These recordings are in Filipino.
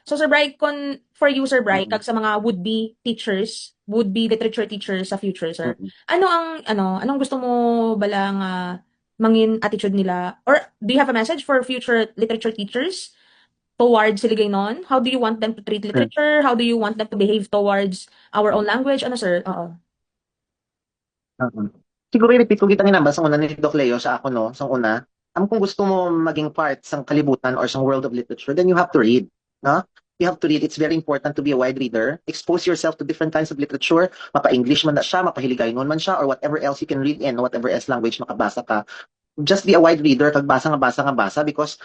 So Sir Bry, for you Sir Bry, Mm, kag sa mga would-be teachers, would-be literature teachers sa future sir, mm. anong gusto mo bala nga mangin attitude nila, or do you have a message for future literature teachers towards sila gaynon? How do you want them to treat literature? How do you want them to behave towards our own language? Ano sir? Oo. Mm. Siguro i-repeat ko kita nga sa una ni Doc Leo sa ako no, sa una. Kung gusto mo maging part sang kalibutan or sang world of literature, then you have to read, no? You have to read. It's very important to be a wide reader. Expose yourself to different kinds of literature. Mapa-English man na siya, mapahiligaynon man siya, or whatever else you can read in, whatever else language makabasa ka. Just be a wide reader, kag basa nga basa nga basa, because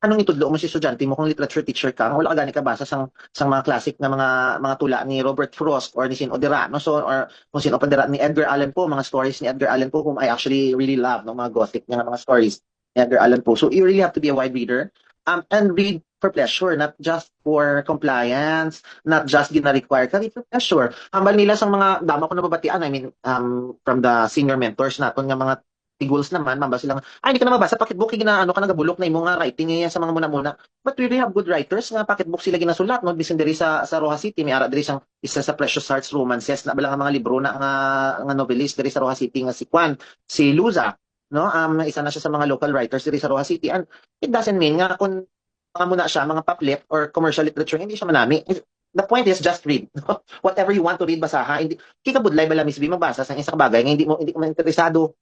anong itudlo mo si estudyante mo kung literature teacher ka, wala ka gani ka basa sang mga classic na mga tula ni Robert Frost or ni Sin Odera, no? So, or kung sino pa dira ni Edgar Allan Poe, mga stories ni Edgar Allan Poe whom I actually really love, no? Mga gothic nga mga stories ni Edgar Allan Poe. So you really have to be a wide reader, and read for pleasure, not just for compliance, not just gina-require ka, read for pleasure. Hambal nila sang mga dama ko nababatian, I mean, from the senior mentors naton nga mga tiguls naman, mamba silang, ay, hindi ka na mabasa, pocketbook, ginaano ka, nagabulok na imo nga writing niya sa mga muna-muna. But we really have good writers, nga pocketbook sila ginasulat, no? Bisan diri sa Roja City, may ara diri sang isa sa Precious Hearts Romances, na bala nga mga libro na nga novelist diri sa Roja City, nga si Juan, si Luza, no? Isa na siya sa mga local writers diri sa Roja City, and it doesn't mean nga kung mga muna siya, mga paplet or commercial literature, hindi siya manami. The point is just read. No? Whatever you want to read, basaha. Hindi, kikabudlay bala misbi magbasa sa isang bagay nga hindi mo interesado.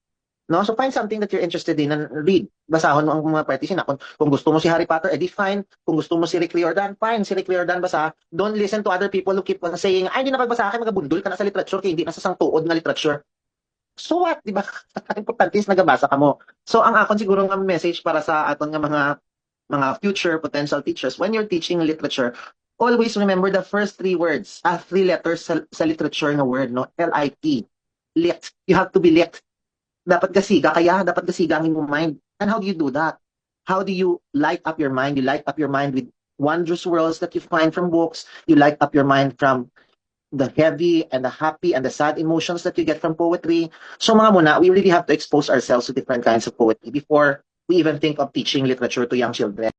No? So find something that you're interested in and read. Basahon mo ang mga parties na. Kung gusto mo si Harry Potter, edi fine. Kung gusto mo si Rick Riordan, fine. Si Rick Riordan basa. Don't listen to other people who keep on saying, ay, hindi na pagbasa ka, magabundol ka na sa literature, kaya hindi na sa sangtuod na literature. So what, di ba? Importante is nagabasa ka mo. So ang akon siguro nga message para sa aton nga mga future potential teachers, when you're teaching literature, always remember the first three words, three letters sa literature na word, no? L-I-T. Lit. You have to be lit. Dapat kasiga, kaya dapat kasiga ang imong mind. And how do you do that? How do you light up your mind? You light up your mind with wondrous worlds that you find from books. You light up your mind from the heavy and the happy and the sad emotions that you get from poetry. So mga muna, we really have to expose ourselves to different kinds of poetry before we even think of teaching literature to young children.